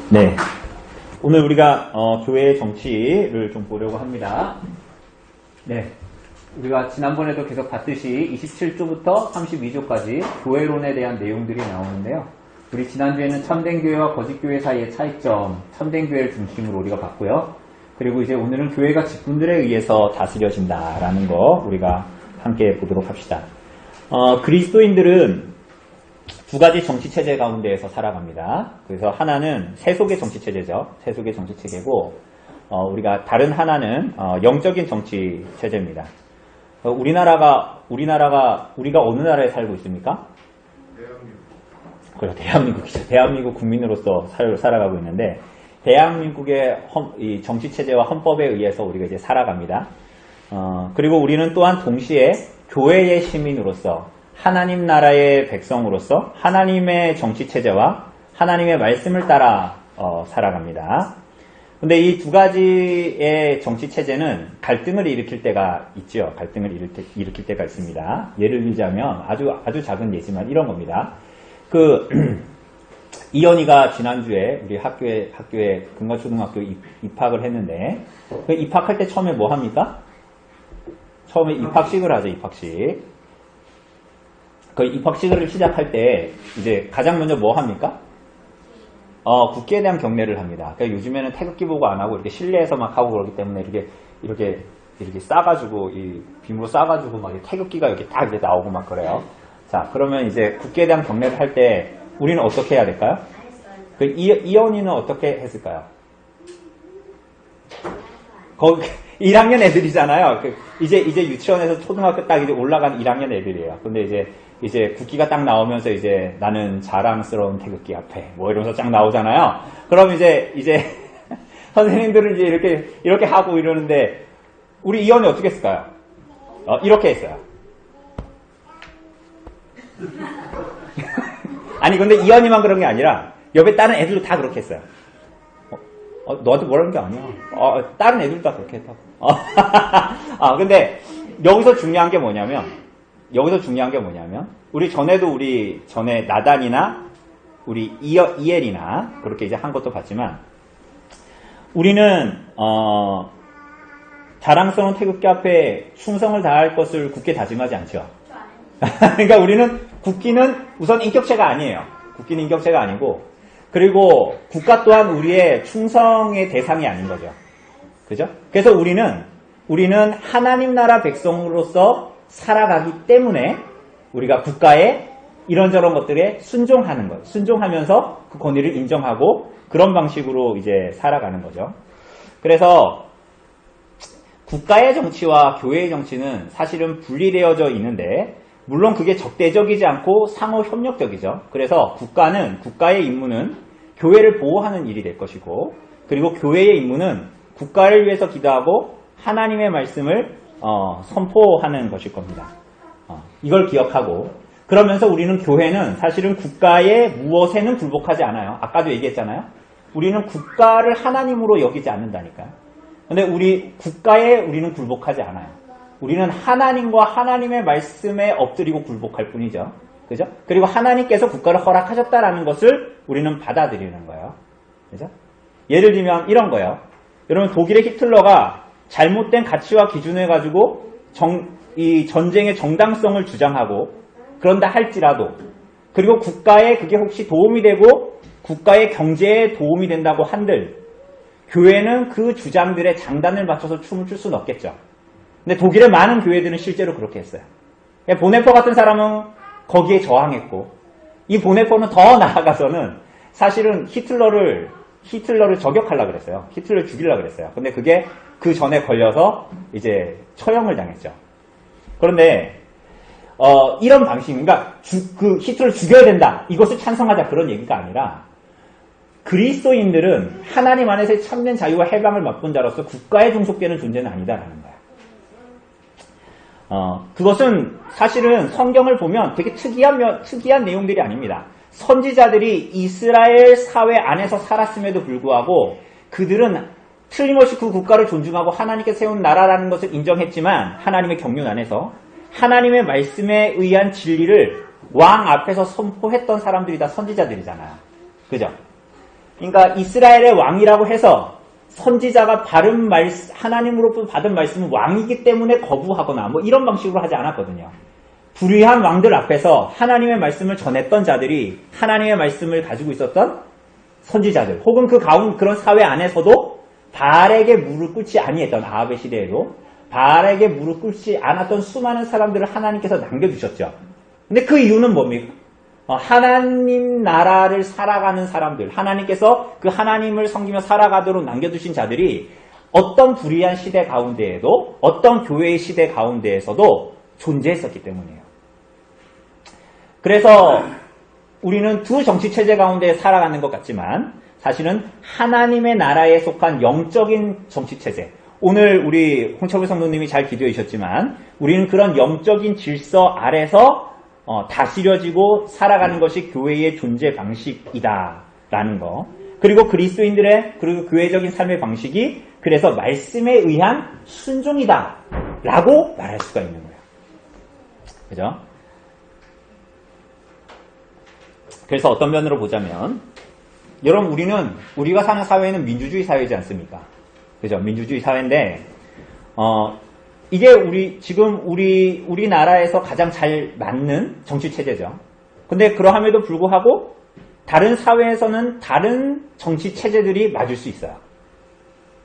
네. 오늘 우리가 교회의 정치를 좀 보려고 합니다. 네. 우리가 지난번에도 계속 봤듯이 27조부터 32조까지 교회론에 대한 내용들이 나오는데요. 우리 지난주에는 참된 교회와 거짓 교회 사이의 차이점, 참된 교회를 중심으로 우리가 봤고요. 그리고 이제 오늘은 교회가 직분들에 의해서 다스려진다라는 거 우리가 함께 보도록 합시다. 그리스도인들은 두 가지 정치체제 가운데에서 살아갑니다. 그래서 하나는 세속의 정치체제죠. 세속의 정치체제고, 우리가 다른 하나는 영적인 정치체제입니다. 우리가 어느 나라에 살고 있습니까? 그래요, 대한민국이죠. 대한민국 국민으로서 살아가고 있는데, 대한민국의 이 정치체제와 헌법에 의해서 우리가 이제 살아갑니다. 그리고 우리는 또한 동시에 교회의 시민으로서 하나님 나라의 백성으로서 하나님의 정치체제와 하나님의 말씀을 따라 살아갑니다. 근데 이 두 가지의 정치체제는 갈등을 일으킬 때가 있죠. 갈등을 일으킬 때가 있습니다. 예를 들자면 아주 작은 예지만 이런 겁니다. 이현이가 지난주에 우리 학교에 금과초등학교 입학을 했는데, 입학할 때 처음에 뭐 합니까? 처음에 입학식을 하죠, 입학식. 그 입학식을 시작할 때 이제 가장 먼저 뭐 합니까? 국기에 대한 경례를 합니다. 그러니까 요즘에는 태극기 보고 안 하고 이렇게 실내에서 막 하고 그러기 때문에 이렇게 싸가지고 이 빔으로 싸가지고 막 태극기가 이렇게 딱 이렇게 나오고 막 그래요. 자, 그러면 이제 국기에 대한 경례를 할 때 우리는 어떻게 해야 될까요? 이현이는 어떻게 했을까요? 거기 1학년 애들이잖아요. 이제 유치원에서 초등학교 딱 이제 올라간 1학년 애들이에요. 근데 이제 국기가 딱 나오면서 이제 나는 자랑스러운 태극기 앞에 뭐 이러면서 쫙 나오잖아요. 그럼 이제 선생님들은 이제 이렇게 하고 이러는데 우리 이현이 어떻게 했을까요? 이렇게 했어요. 아니 근데 이현이만 그런 게 아니라 옆에 다른 애들도 다 그렇게 했어요. 너한테 뭐라는 게 아니야. 다른 애들도 다 그렇게 했다고. 근데 여기서 중요한 게 뭐냐면 우리 전에 나단이나 우리 이엘이나 그렇게 이제 한 것도 봤지만 우리는 자랑스러운 태극기 앞에 충성을 다할 것을 굳게 다짐하지 않죠. 그러니까 우리는 국기는 우선 인격체가 아니에요. 국기는 인격체가 아니고, 그리고 국가 또한 우리의 충성의 대상이 아닌 거죠. 그죠? 그래서 우리는 하나님 나라 백성으로서 살아가기 때문에 우리가 국가의 이런저런 것들에 순종하는 것, 순종하면서 그 권위를 인정하고 그런 방식으로 이제 살아가는 거죠. 그래서 국가의 정치와 교회의 정치는 사실은 분리되어져 있는데, 물론 그게 적대적이지 않고 상호 협력적이죠. 그래서 국가의 임무는 교회를 보호하는 일이 될 것이고, 그리고 교회의 임무는 국가를 위해서 기도하고 하나님의 말씀을 선포하는 것일 겁니다. 이걸 기억하고, 그러면서 우리는 교회는 사실은 국가의 무엇에는 굴복하지 않아요. 아까도 얘기했잖아요. 우리는 국가를 하나님으로 여기지 않는다니까요. 근데 국가에 우리는 굴복하지 않아요. 우리는 하나님과 하나님의 말씀에 엎드리고 굴복할 뿐이죠. 그죠? 그리고 하나님께서 국가를 허락하셨다라는 것을 우리는 받아들이는 거예요. 그죠? 예를 들면 이런 거예요. 여러분, 독일의 히틀러가 잘못된 가치와 기준을 가지고 이 전쟁의 정당성을 주장하고 그런다 할지라도, 그리고 국가에 그게 혹시 도움이 되고 국가의 경제에 도움이 된다고 한들 교회는 그 주장들의 장단을 맞춰서 춤을 출 수는 없겠죠. 근데 독일의 많은 교회들은 실제로 그렇게 했어요. 보네퍼 같은 사람은 거기에 저항했고, 이 보네퍼는 더 나아가서는 사실은 히틀러를 저격하려고 그랬어요. 히틀러를 죽이려고 그랬어요. 근데 그게 그 전에 걸려서 이제 처형을 당했죠. 그런데 이런 방식, 그러니까 히틀러를 죽여야 된다, 이것을 찬성하자, 그런 얘기가 아니라 그리스도인들은 하나님 안에서의 참된 자유와 해방을 맛본 자로서 국가에 종속되는 존재는 아니다라는 거야. 그것은 사실은 성경을 보면 되게 특이한 내용들이 아닙니다. 선지자들이 이스라엘 사회 안에서 살았음에도 불구하고 그들은 틀림없이 그 국가를 존중하고 하나님께 세운 나라라는 것을 인정했지만, 하나님의 경륜 안에서 하나님의 말씀에 의한 진리를 왕 앞에서 선포했던 사람들이 다 선지자들이잖아요. 그죠? 그러니까 이스라엘의 왕이라고 해서 선지자가 하나님으로부터 받은 말씀은 왕이기 때문에 거부하거나 뭐 이런 방식으로 하지 않았거든요. 불의한 왕들 앞에서 하나님의 말씀을 전했던 자들이 하나님의 말씀을 가지고 있었던 선지자들 혹은 그런 사회 안에서도 바알에게 무릎 꿇지 아니했던 아합의 시대에도 바알에게 무릎 꿇지 않았던 수많은 사람들을 하나님께서 남겨주셨죠. 근데 그 이유는 뭡니까? 하나님 나라를 살아가는 사람들, 하나님께서 그 하나님을 섬기며 살아가도록 남겨두신 자들이 어떤 불의한 시대 가운데에도 어떤 교회의 시대 가운데에서도 존재했었기 때문이에요. 그래서 우리는 두 정치체제 가운데 살아가는 것 같지만 사실은 하나님의 나라에 속한 영적인 정치체제, 오늘 우리 홍철구 성도님이 잘 기도해 주셨지만 우리는 그런 영적인 질서 아래서 다스려지고 살아가는 것이 교회의 존재 방식이다라는 거. 그리고 그리고 교회적인 삶의 방식이 그래서 말씀에 의한 순종이다라고 말할 수가 있는 거예요. 그죠? 그래서 어떤 면으로 보자면 여러분 우리가 사는 사회는 민주주의 사회이지 않습니까? 그죠? 민주주의 사회인데 이게 지금 우리나라에서 가장 잘 맞는 정치 체제죠. 근데 그러함에도 불구하고 다른 사회에서는 다른 정치 체제들이 맞을 수 있어요.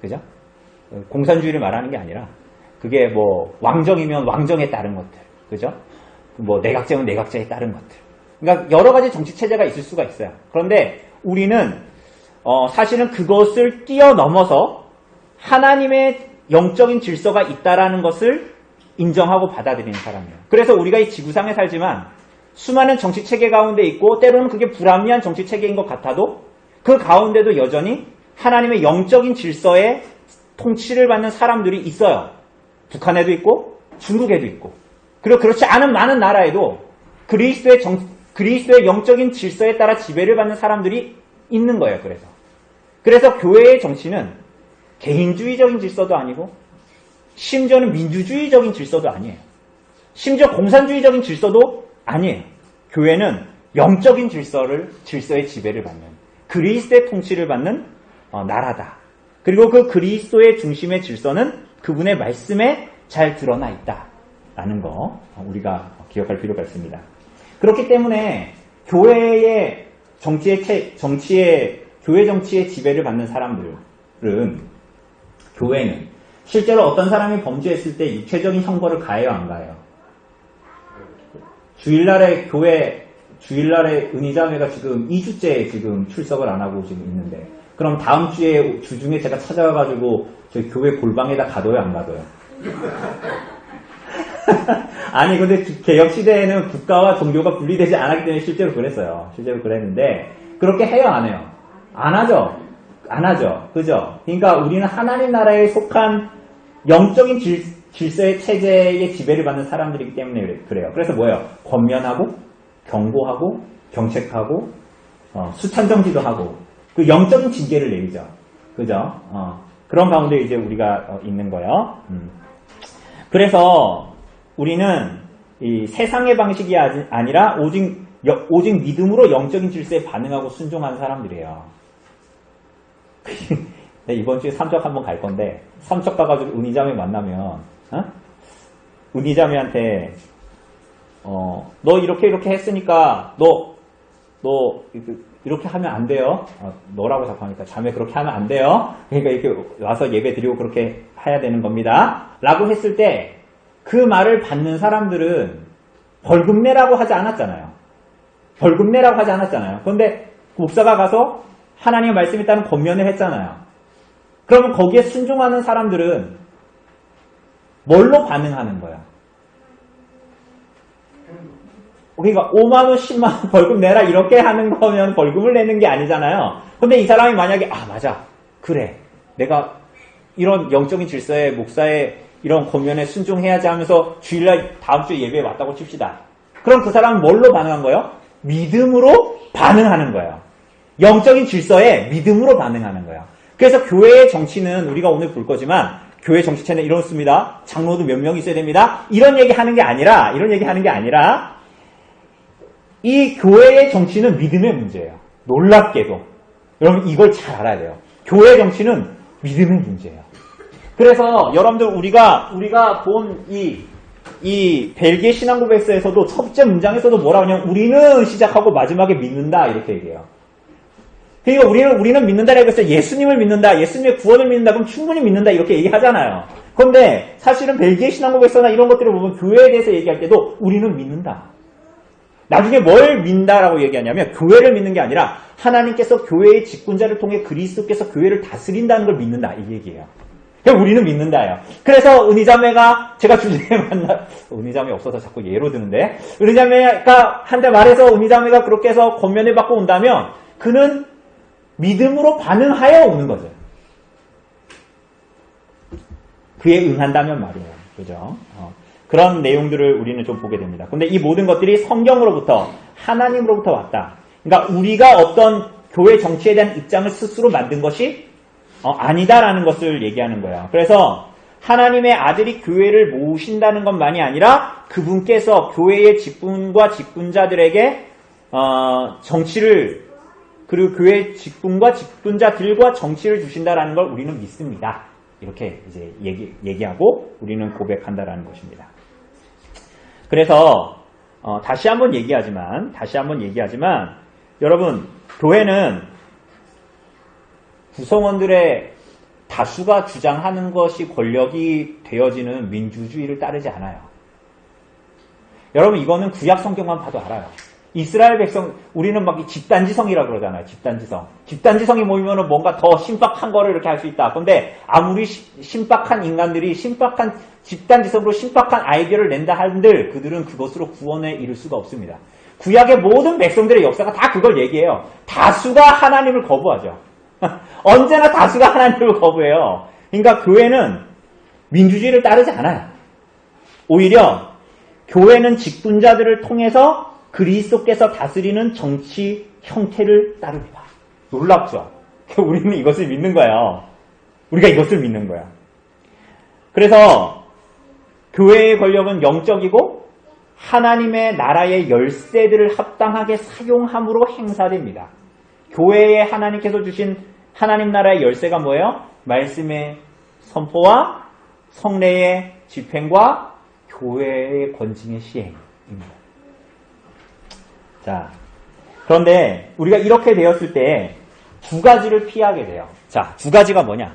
그죠? 공산주의를 말하는 게 아니라 그게 뭐 왕정이면 왕정에 따른 것들, 그죠? 뭐 내각제면 내각제에 따른 것들. 그러니까 여러 가지 정치 체제가 있을 수가 있어요. 그런데 우리는 사실은 그것을 뛰어넘어서 하나님의 영적인 질서가 있다라는 것을 인정하고 받아들이는 사람이에요. 그래서 우리가 이 지구상에 살지만 수많은 정치 체계 가운데 있고 때로는 그게 불합리한 정치 체계인 것 같아도 그 가운데도 여전히 하나님의 영적인 질서에 통치를 받는 사람들이 있어요. 북한에도 있고 중국에도 있고 그리고 그렇지 않은 많은 나라에도 그리스도의 영적인 질서에 따라 지배를 받는 사람들이 있는 거예요. 그래서 교회의 정치는 개인주의적인 질서도 아니고 심지어는 민주주의적인 질서도 아니에요. 심지어 공산주의적인 질서도 아니에요. 교회는 영적인 질서의 지배를 받는 그리스도의 통치를 받는 나라다. 그리고 그 그리스도의 중심의 질서는 그분의 말씀에 잘 드러나 있다라는 거 우리가 기억할 필요가 있습니다. 그렇기 때문에 교회 정치의 지배를 받는 사람들은 교회는 실제로 어떤 사람이 범죄했을 때 육체적인 형벌을 가해요, 안 가해요? 주일날에 은희자매가 지금 2주째 지금 출석을 안 하고 지금 있는데 그럼 다음 주중에 제가 찾아가가지고 저희 교회 골방에다 가둬요, 안 가둬요? 아니 근데 개혁시대에는 국가와 종교가 분리되지 않았기 때문에 실제로 그랬어요. 실제로 그랬는데 그렇게 해요, 안 해요? 안 하죠. 안 하죠. 그죠? 그러니까 우리는 하나님 나라에 속한 영적인 질서의 체제의 지배를 받는 사람들이기 때문에 그래요. 그래서 뭐예요? 권면하고 경고하고 경책하고 수찬정지도 하고 그 영적인 징계를 내리죠. 그죠? 그런 가운데 이제 우리가 있는 거예요. 그래서 우리는 이 세상의 방식이 아니라 오직 믿음으로 영적인 질서에 반응하고 순종하는 사람들이에요. 이번 주에 삼척 한번 갈 건데 삼척 가가지고 은희자매 만나면 은희자매한테 너 이렇게 했으니까 너 이렇게 하면 안 돼요. 너라고 자꾸 하니까 자매 그렇게 하면 안 돼요. 그러니까 이렇게 와서 예배 드리고 그렇게 해야 되는 겁니다. 라고 했을 때 그 말을 받는 사람들은 벌금 내라고 하지 않았잖아요. 그런데 목사가 가서 하나님의 말씀에 따른 권면을 했잖아요. 그러면 거기에 순종하는 사람들은 뭘로 반응하는 거야? 그러니까 5만원, 10만원 벌금 내라 이렇게 하는 거면 벌금을 내는 게 아니잖아요. 근데 이 사람이 만약에 맞아 그래 내가 이런 영적인 질서에 목사의 이런 권면에 순종해야지 하면서 주일날 다음 주에 예배에 왔다고 칩시다. 그럼 그 사람은 뭘로 반응한 거예요? 믿음으로 반응하는 거예요. 영적인 질서에 믿음으로 반응하는 거예요. 그래서 교회의 정치는 우리가 오늘 볼 거지만 교회 정치체는 이렇습니다. 장로도 몇 명 있어야 됩니다. 이런 얘기 하는 게 아니라 이 교회의 정치는 믿음의 문제예요. 놀랍게도. 여러분 이걸 잘 알아야 돼요. 교회 정치는 믿음의 문제예요. 그래서 여러분들 우리가 본 이 벨기에 신앙고백서에서도 첫째 문장에서도 뭐라고 하냐면 우리는 시작하고 마지막에 믿는다 이렇게 얘기해요. 그러니까 우리는 믿는다라고 해서 예수님을 믿는다, 예수님의 구원을 믿는다, 그럼 충분히 믿는다 이렇게 얘기하잖아요. 그런데 사실은 벨기에 신앙고백서나 이런 것들을 보면 교회에 대해서 얘기할 때도 우리는 믿는다. 나중에 뭘 믿는다라고 얘기하냐면 교회를 믿는 게 아니라 하나님께서 교회의 직분자를 통해 그리스도께서 교회를 다스린다는 걸 믿는다 이 얘기예요. 우리는 믿는다요. 그래서 은희자매가 제가 주중에 은희자매 없어서 자꾸 예로 드는데 은희자매가 한테 말해서 은희자매가 그렇게 해서 권면을 받고 온다면 그는 믿음으로 반응하여 오는 거죠. 그에 응한다면 말이에요. 그죠? 그런 내용들을 우리는 좀 보게 됩니다. 근데 이 모든 것들이 성경으로부터 하나님으로부터 왔다. 그러니까 우리가 어떤 교회 정치에 대한 입장을 스스로 만든 것이 아니다라는 것을 얘기하는 거예요. 그래서 하나님의 아들이 교회를 모으신다는 것만이 아니라 그분께서 교회의 직분과 직분자들에게 정치를 그리고 교회의 직분과 직분자들과 정치를 주신다라는 걸 우리는 믿습니다. 이렇게 이제 얘기하고 우리는 고백한다라는 것입니다. 그래서 다시 한번 얘기하지만 여러분 교회는 구성원들의 다수가 주장하는 것이 권력이 되어지는 민주주의를 따르지 않아요. 여러분 이거는 구약 성경만 봐도 알아요. 이스라엘 백성 우리는 막 집단지성이라고 그러잖아요. 집단지성이 모이면은 뭔가 더 신박한 거를 이렇게 할 수 있다. 그런데 아무리 신박한 인간들이 신박한 집단지성으로 신박한 아이디어를 낸다 한들 그들은 그것으로 구원에 이를 수가 없습니다. 구약의 모든 백성들의 역사가 다 그걸 얘기해요. 다수가 하나님을 거부하죠. 언제나 다수가 하나님을 거부해요. 그러니까 교회는 민주주의를 따르지 않아요. 오히려 교회는 직분자들을 통해서 그리스도께서 다스리는 정치 형태를 따릅니다. 놀랍죠? 우리는 이것을 믿는 거예요. 우리가 이것을 믿는 거야. 그래서 교회의 권력은 영적이고 하나님의 나라의 열쇠들을 합당하게 사용함으로 행사됩니다. 교회에 하나님께서 주신 하나님 나라의 열쇠가 뭐예요? 말씀의 선포와 성례의 집행과 교회의 권징의 시행입니다. 자, 그런데 우리가 이렇게 되었을 때 두 가지를 피하게 돼요. 자, 두 가지가 뭐냐?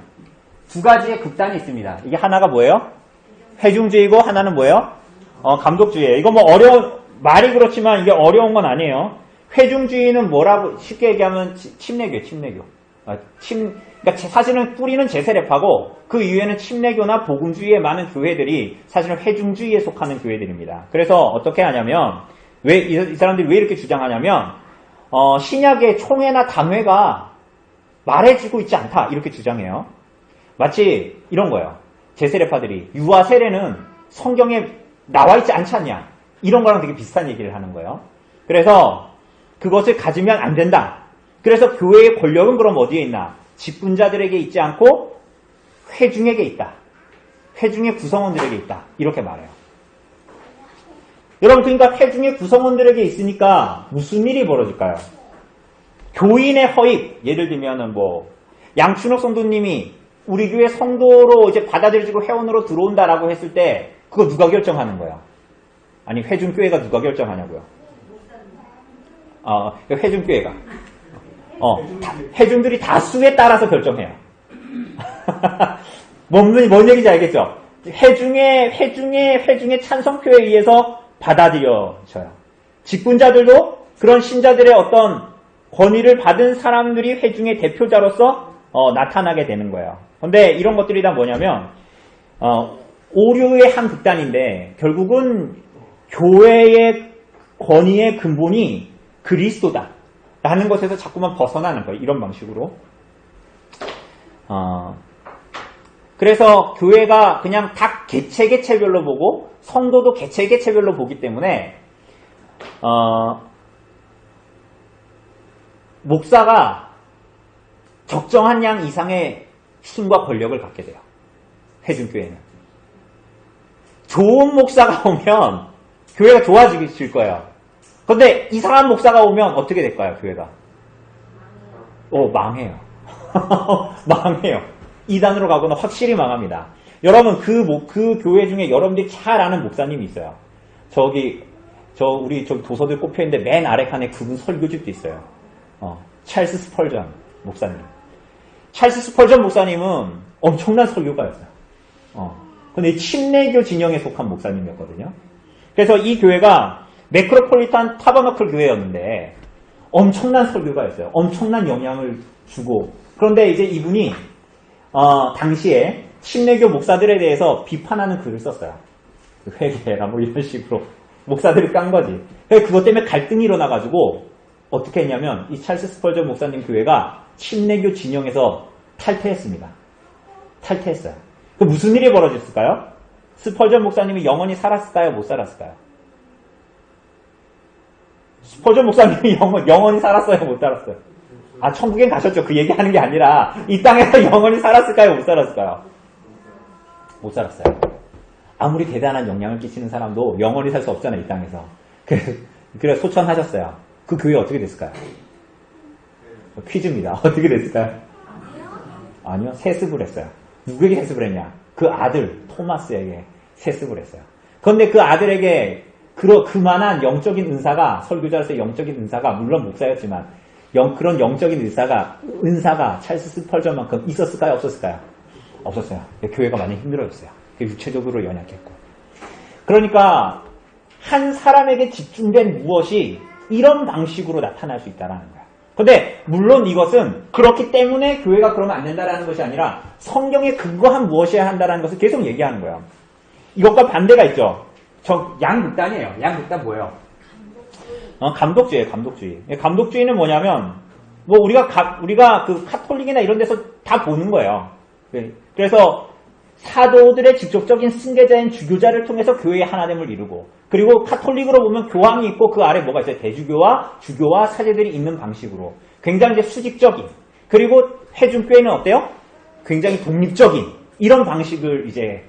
두 가지의 극단이 있습니다. 이게 하나가 뭐예요? 회중주의고 하나는 뭐예요? 감독주의예요. 이거 뭐 말이 그렇지만 이게 어려운 건 아니에요. 회중주의는 뭐라고 쉽게 얘기하면 침례교. 그러니까 사실은 뿌리는 제세례파고 그 이후에는 침례교나 복음주의의 많은 교회들이 사실은 회중주의에 속하는 교회들입니다. 그래서 어떻게 하냐면 왜 이 사람들이 왜 이렇게 주장하냐면 신약의 총회나 당회가 말해주고 있지 않다 이렇게 주장해요. 마치 이런 거예요. 제세례파들이 유아 세례는 성경에 나와 있지 않지 않냐 이런 거랑 되게 비슷한 얘기를 하는 거예요. 그래서 그것을 가지면 안 된다. 그래서 교회의 권력은 그럼 어디에 있나? 직분자들에게 있지 않고 회중에게 있다. 회중의 구성원들에게 있다. 이렇게 말해요. 여러분 그러니까 회중의 구성원들에게 있으니까 무슨 일이 벌어질까요? 교인의 허입, 예를 들면은 양춘옥 성도님이 우리 교회 성도로 이제 받아들여지고 회원으로 들어온다라고 했을 때 그거 누가 결정하는 거예요? 아니 회중교회가 누가 결정하냐고요? 회중교회가 회중들이 다수에 따라서 결정해요. 뭔 얘기인지 알겠죠? 회중의 찬성표에 의해서 받아들여져요. 직분자들도 그런 신자들의 어떤 권위를 받은 사람들이 회중의 대표자로서 나타나게 되는 거예요. 근데 이런 것들이 다 뭐냐면 오류의 한 극단인데 결국은 교회의 권위의 근본이 그리스도다 라는 것에서 자꾸만 벗어나는 거예요. 이런 방식으로. 그래서 교회가 그냥 다 개체별로 보고 성도도 개체별로 보기 때문에 목사가 적정한 양 이상의 힘과 권력을 갖게 돼요. 회중교회는. 좋은 목사가 오면 교회가 좋아질 거예요. 그런데 이상한 목사가 오면 어떻게 될까요? 교회가. 망해요. 망해요. 이단으로 가거나 확실히 망합니다. 여러분, 그 교회 중에 여러분들이 잘 아는 목사님이 있어요. 우리 도서들 꼽혀있는데 맨 아래 칸에 그분 설교집도 있어요. 찰스 스펄전 목사님. 찰스 스펄전 목사님은 엄청난 설교가였어요. 근데 침례교 진영에 속한 목사님이었거든요. 그래서 이 교회가 메크로폴리탄 타버너클 교회였는데 엄청난 설교가였어요. 엄청난 영향을 주고. 그런데 이제 이분이 당시에 침례교 목사들에 대해서 비판하는 글을 썼어요. 회개해라 뭐 이런 식으로 목사들을 깐 거지. 그것 때문에 갈등이 일어나가지고 어떻게 했냐면 이 찰스 스펄전 목사님 교회가 침례교 진영에서 탈퇴했습니다. 탈퇴했어요. 그 무슨 일이 벌어졌을까요? 스펄전 목사님이 영원히 살았을까요? 못 살았을까요? 스펄전 목사님이 영원히 살았어요? 못 살았어요? 천국에 가셨죠. 그 얘기하는 게 아니라 이 땅에서 영원히 살았을까요? 못 살았을까요? 못 살았어요. 아무리 대단한 영향을 끼치는 사람도 영원히 살 수 없잖아요. 이 땅에서. 그래서 소천하셨어요. 그 교회 어떻게 됐을까요? 퀴즈입니다. 어떻게 됐을까요? 아니요. 세습을 했어요. 누구에게 세습을 했냐? 그 아들 토마스에게 세습을 했어요. 그런데 그 아들에게 그만한 영적인 은사가, 설교자로서의 영적인 은사가 물론 목사였지만 그런 영적인 은사가 찰스 스펄전만큼 있었을까요? 없었을까요? 없었어요. 교회가 많이 힘들어졌어요. 육체적으로 연약했고. 그러니까 한 사람에게 집중된 무엇이 이런 방식으로 나타날 수 있다는 거예요. 근데 물론 이것은 그렇기 때문에 교회가 그러면 안 된다는 것이 아니라 성경에 근거한 무엇이어야 한다는 것을 계속 얘기하는 거예요. 이것과 반대가 있죠. 양극단이에요. 양극단 뭐예요? 감독주의예요. 감독주의. 감독주의는 뭐냐면 우리가 그 카톨릭이나 이런 데서 다 보는 거예요. 그래서 사도들의 직접적인 승계자인 주교자를 통해서 교회의 하나됨을 이루고, 그리고 카톨릭으로 보면 교황이 있고 그 아래 뭐가 있어요? 대주교와 주교와 사제들이 있는 방식으로 굉장히 이제 수직적인, 그리고 회중교회는 어때요? 굉장히 독립적인 이런 방식을 이제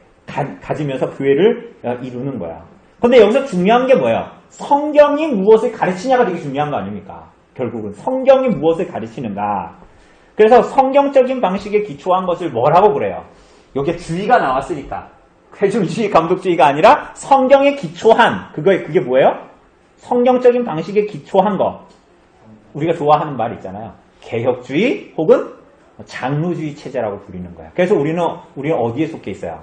가지면서 교회를 이루는 거야. 근데 여기서 중요한 게 뭐예요? 성경이 무엇을 가르치냐가 되게 중요한 거 아닙니까? 결국은 성경이 무엇을 가르치는가. 그래서 성경적인 방식에 기초한 것을 뭐라고 그래요? 여기에 주의가 나왔으니까 회중주의, 감독주의가 아니라 성경에 기초한 그게 뭐예요? 성경적인 방식에 기초한 거. 우리가 좋아하는 말 있잖아요. 개혁주의 혹은 장로주의 체제라고 부르는 거야. 그래서 우리는 어디에 속해 있어요?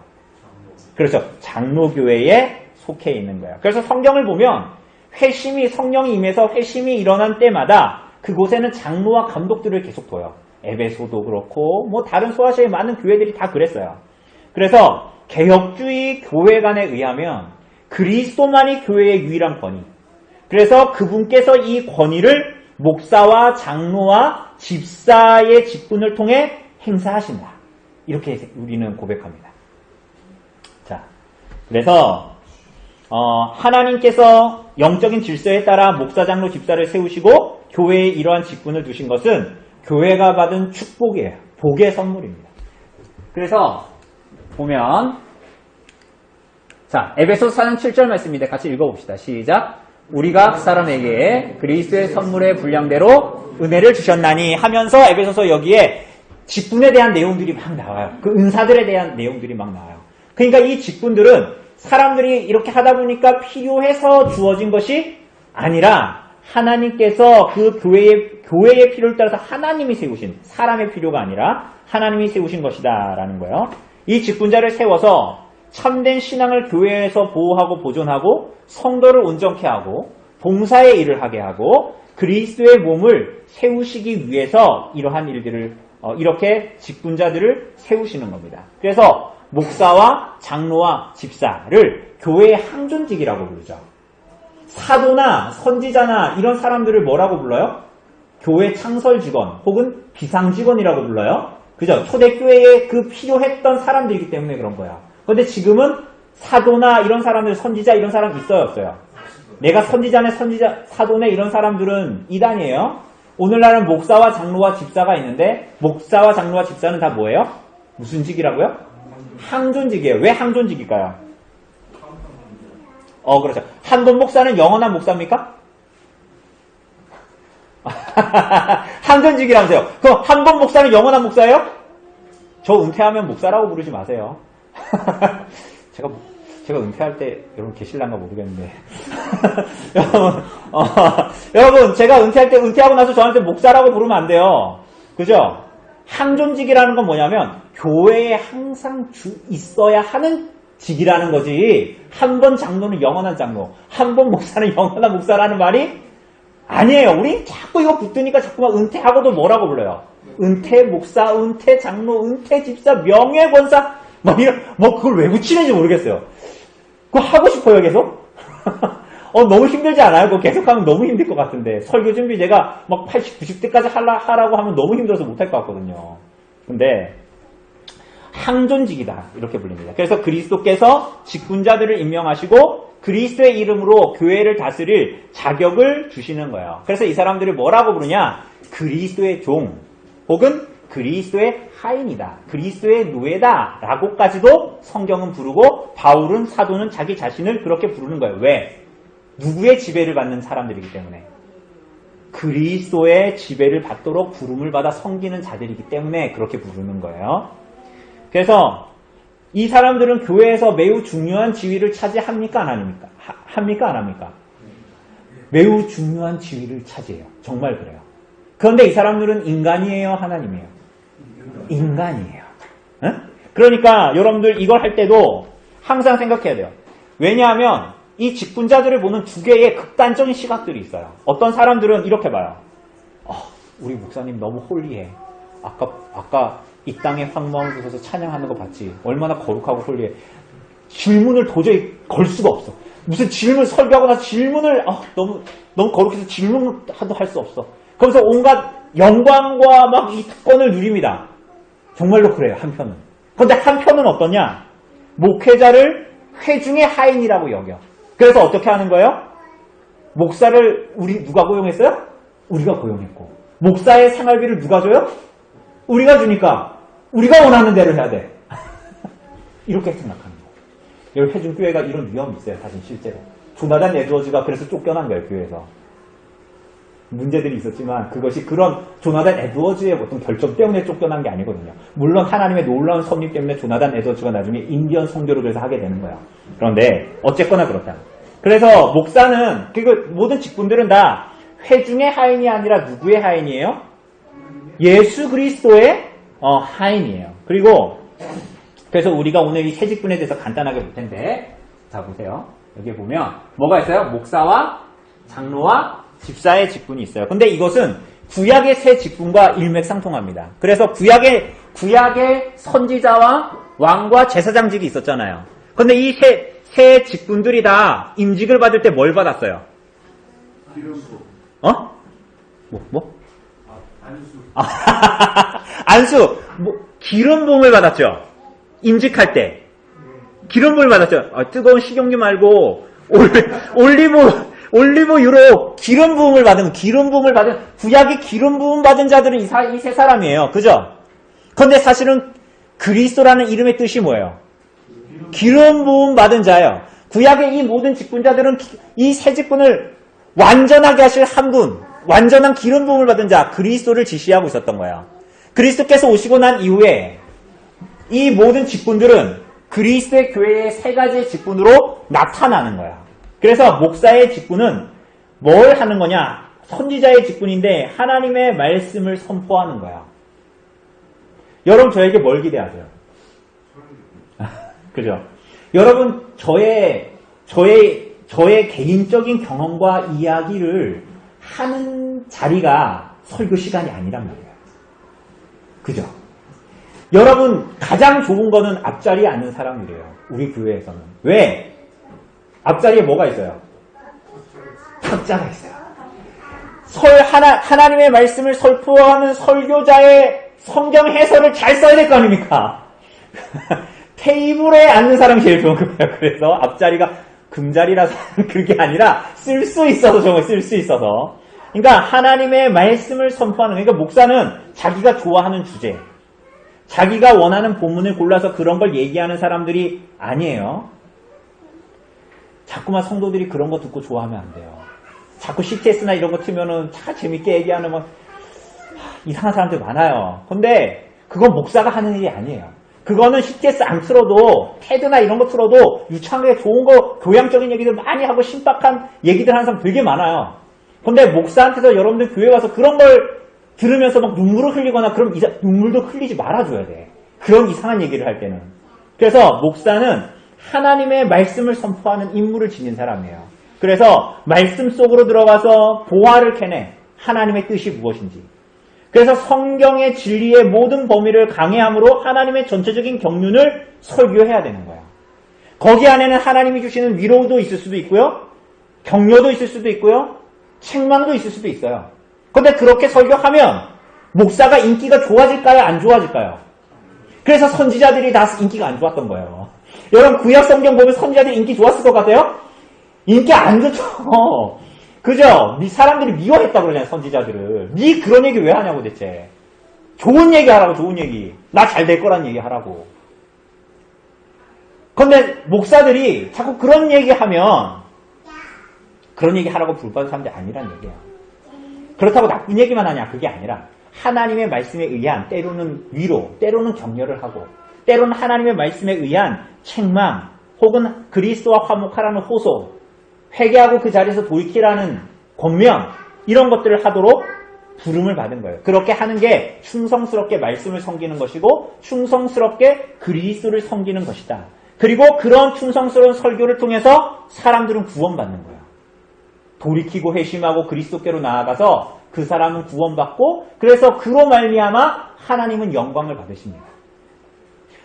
그렇죠. 장로교회에 속해 있는 거야. 그래서 성경을 보면 성령이 임해서 회심이 일어난 때마다 그곳에는 장로와 감독들을 계속 둬요. 에베소도 그렇고 다른 소아시아의 많은 교회들이 다 그랬어요. 그래서 개혁주의 교회관에 의하면 그리스도만이 교회의 유일한 권위. 그래서 그분께서 이 권위를 목사와 장로와 집사의 직분을 통해 행사하신다. 이렇게 우리는 고백합니다. 자, 그래서 하나님께서 영적인 질서에 따라 목사, 장로, 집사를 세우시고 교회에 이러한 직분을 두신 것은 교회가 받은 축복이에요. 복의 선물입니다. 그래서 보면 에베소서 4장 7절 말씀입니다. 같이 읽어봅시다. 시작. 우리가 각 사람에게 그리스도의 선물의 분량대로 은혜를 주셨나니 하면서 에베소서 여기에 직분에 대한 내용들이 막 나와요. 그 은사들에 대한 내용들이 막 나와요. 그러니까 이 직분들은 사람들이 이렇게 하다 보니까 필요해서 주어진 것이 아니라 하나님께서 그 교회의 필요를 따라서 하나님이 세우신, 사람의 필요가 아니라 하나님이 세우신 것이다 라는 거예요. 이 직분자를 세워서 참된 신앙을 교회에서 보호하고 보존하고 성도를 온전케 하고 봉사의 일을 하게 하고 그리스도의 몸을 세우시기 위해서 이러한 일들을 이렇게 직분자들을 세우시는 겁니다. 그래서 목사와 장로와 집사를 교회의 항존직이라고 부르죠. 사도나 선지자나 이런 사람들을 뭐라고 불러요? 교회 창설 직원 혹은 비상 직원이라고 불러요. 그죠? 초대교회에 그 필요했던 사람들이기 때문에 그런 거야. 그런데 지금은 사도나 이런 사람들, 선지자 이런 사람 있어요, 없어요? 내가 선지자네, 사도네 이런 사람들은 이단이에요. 오늘날은 목사와 장로와 집사가 있는데 목사와 장로와 집사는 다 뭐예요? 무슨 직이라고요? 항존직이에요. 왜 항존직일까요? 그렇죠. 한돈 목사는 영원한 목사입니까? 항전직이라면서요. 그럼 한 번 목사는 영원한 목사예요? 저 은퇴하면 목사라고 부르지 마세요. 제가 은퇴할 때 여러분 계실란가 모르겠는데 여러분 제가 은퇴할 때 은퇴하고 나서 저한테 목사라고 부르면 안 돼요. 그죠? 항존직이라는 건 뭐냐면 교회에 항상 있어야 하는 직이라는 거지. 한 번 장로는 영원한 장로, 한 번 목사는 영원한 목사라는 말이 아니에요. 우리 자꾸 이거 붙으니까 자꾸만 은퇴하고도 뭐라고 불러요? 은퇴 목사, 은퇴 장로, 은퇴 집사, 명예권사 뭐 그걸 왜 붙이는지 모르겠어요. 그거 하고 싶어요 계속? 너무 힘들지 않아요? 그거 계속하면 너무 힘들 것 같은데 설교 준비 제가 막 80, 90대까지 하라고 하면 너무 힘들어서 못할 것 같거든요. 근데 항존직이다 이렇게 불립니다. 그래서 그리스도께서 직분자들을 임명하시고 그리스도의 이름으로 교회를 다스릴 자격을 주시는 거예요. 그래서 이 사람들을 뭐라고 부르냐? 그리스도의 종 혹은 그리스도의 하인이다. 그리스도의 노예다 라고까지도 성경은 부르고 바울은 사도는 자기 자신을 그렇게 부르는 거예요. 왜? 누구의 지배를 받는 사람들이기 때문에. 그리스도의 지배를 받도록 부름을 받아 섬기는 자들이기 때문에 그렇게 부르는 거예요. 그래서 이 사람들은 교회에서 매우 중요한 지위를 차지합니까? 안 합니까? 합니까? 안 합니까? 매우 중요한 지위를 차지해요. 정말 그래요. 그런데 이 사람들은 인간이에요? 하나님이에요? 인간이에요. 응? 그러니까 여러분들 이걸 할 때도 항상 생각해야 돼요. 왜냐하면 이 직분자들을 보는 두 개의 극단적인 시각들이 있어요. 어떤 사람들은 이렇게 봐요. 우리 목사님 너무 홀리해. 아까 이 땅에 황무한 곳에서 찬양하는 거 봤지? 얼마나 거룩하고 홀리해. 질문을 도저히 걸 수가 없어. 무슨 질문 설교하고 나서 질문을 너무 거룩해서 질문도 할 수 없어. 거기서 온갖 영광과 막 이 특권을 누립니다. 정말로 그래요. 한편은. 그런데 한편은 어떠냐? 목회자를 회중의 하인이라고 여겨. 그래서 어떻게 하는 거예요? 목사를 누가 고용했어요? 우리가 고용했고. 목사의 생활비를 누가 줘요? 우리가 주니까 우리가 원하는 대로 해야 돼. 이렇게 생각하는 거예요. 여러분 회중교회가 이런 위험이 있어요. 사실 실제로. 조나단 에드워즈가 그래서 쫓겨난 거예요. 교회에서. 문제들이 있었지만 그것이 그런 조나단 에드워즈의 보통 결정 때문에 쫓겨난 게 아니거든요. 물론 하나님의 놀라운 섭리 때문에 조나단 에드워즈가 나중에 인디언 선교를 그래서 하게 되는 거예요. 그런데 어쨌거나 그렇다. 그래서 목사는 그리고 모든 직분들은 다 회중의 하인이 아니라 누구의 하인이에요? 예수 그리스도의 하인이에요. 그리고 그래서 우리가 오늘 이 세 직분에 대해서 간단하게 볼 텐데 자 보세요. 여기 보면 뭐가 있어요? 목사와 장로와 집사의 직분이 있어요. 근데 이것은 구약의 세 직분과 일맥상통합니다. 그래서 구약의 선지자와 왕과 제사장직이 있었잖아요. 근데 이 세 직분들이 다 임직을 받을 때 뭘 받았어요? 뭐? 안수. 기름 부음을 받았죠. 임직할 때. 기름 부음을 받았죠. 뜨거운 식용유 말고 올리브유로 기름 부음을 받은 구약의 기름 부음 받은 자들은 이 세 사람이에요. 그죠? 그런데 사실은 그리스도라는 이름의 뜻이 뭐예요? 기름 부음 받은 자예요. 구약의 이 모든 직분자들은 이 세 직분을 완전하게 하실 한 분, 완전한 기름 부음을 받은 자 그리스도를 지시하고 있었던 거예요. 그리스도께서 오시고 난 이후에 이 모든 직분들은 그리스도의 교회의 세 가지의 직분으로 나타나는 거야. 그래서 목사의 직분은 뭘 하는 거냐? 선지자의 직분인데 하나님의 말씀을 선포하는 거야. 여러분 저에게 뭘 기대하세요? 그죠? 여러분 저의 개인적인 경험과 이야기를 하는 자리가 설교 시간이 아니란 말이에요. 그죠? 여러분 가장 좋은 거는 앞자리에 앉는 사람이래요. 우리 교회에서는. 왜? 앞자리에 뭐가 있어요? 탁자가 있어요. 하나님의 말씀을 설포하는 설교자의 성경 해설을 잘 써야 될 거 아닙니까? 테이블에 앉는 사람이 제일 좋은 거예요. 그래서 앞자리가 금자리라서 그게 아니라 쓸 수 있어서 좋은 거예요. 쓸 수 있어서. 그러니까 하나님의 말씀을 선포하는, 그러니까 목사는 자기가 좋아하는 주제, 자기가 원하는 본문을 골라서 그런 걸 얘기하는 사람들이 아니에요. 자꾸만 성도들이 그런 거 듣고 좋아하면 안 돼요. 자꾸 CTS나 이런 거 틀면은 참 재밌게 얘기하는 뭐 이상한 사람들 많아요. 근데 그건 목사가 하는 일이 아니에요. 그거는 CTS 안 틀어도 테드나 이런 거 틀어도 유창하게 좋은 거 교양적인 얘기들 많이 하고 신박한 얘기들 하는 사람 되게 많아요. 근데 목사한테서 여러분들 교회 와서 그런 걸 들으면서 막 눈물을 흘리거나 그럼 눈물도 흘리지 말아줘야 돼. 그런 이상한 얘기를 할 때는. 그래서 목사는 하나님의 말씀을 선포하는 임무를 지닌 사람이에요. 그래서 말씀 속으로 들어가서 보화를 캐내 하나님의 뜻이 무엇인지. 그래서 성경의 진리의 모든 범위를 강해함으로 하나님의 전체적인 경륜을 설교해야 되는 거예요. 거기 안에는 하나님이 주시는 위로도 있을 수도 있고요. 격려도 있을 수도 있고요. 책망도 있을 수도 있어요. 근데 그렇게 설교하면 목사가 인기가 좋아질까요? 안 좋아질까요? 그래서 선지자들이 다 인기가 안 좋았던 거예요. 여러분 구약 성경 보면 선지자들이 인기 좋았을 것 같아요? 인기 안 좋죠. 그죠? 사람들이 미워했다고 그러잖아요, 선지자들을. 니 그런 얘기 왜 하냐고 대체. 좋은 얘기 하라고, 좋은 얘기. 나 잘 될 거란 얘기 하라고. 근데 목사들이 자꾸 그런 얘기 하면 그런 얘기 하라고 부르받은 사람들이 아니란 얘기야. 그렇다고 나쁜 얘기만 하냐, 그게 아니라 하나님의 말씀에 의한 때로는 위로, 때로는 격려를 하고 때로는 하나님의 말씀에 의한 책망 혹은 그리스도와 화목하라는 호소, 회개하고 그 자리에서 돌이키라는 권면, 이런 것들을 하도록 부름을 받은 거예요. 그렇게 하는 게 충성스럽게 말씀을 섬기는 것이고 충성스럽게 그리스도를 섬기는 것이다. 그리고 그런 충성스러운 설교를 통해서 사람들은 구원받는 거예요. 돌이키고 회심하고 그리스도께로 나아가서 그 사람은 구원받고 그래서 그로 말미암아 하나님은 영광을 받으십니다.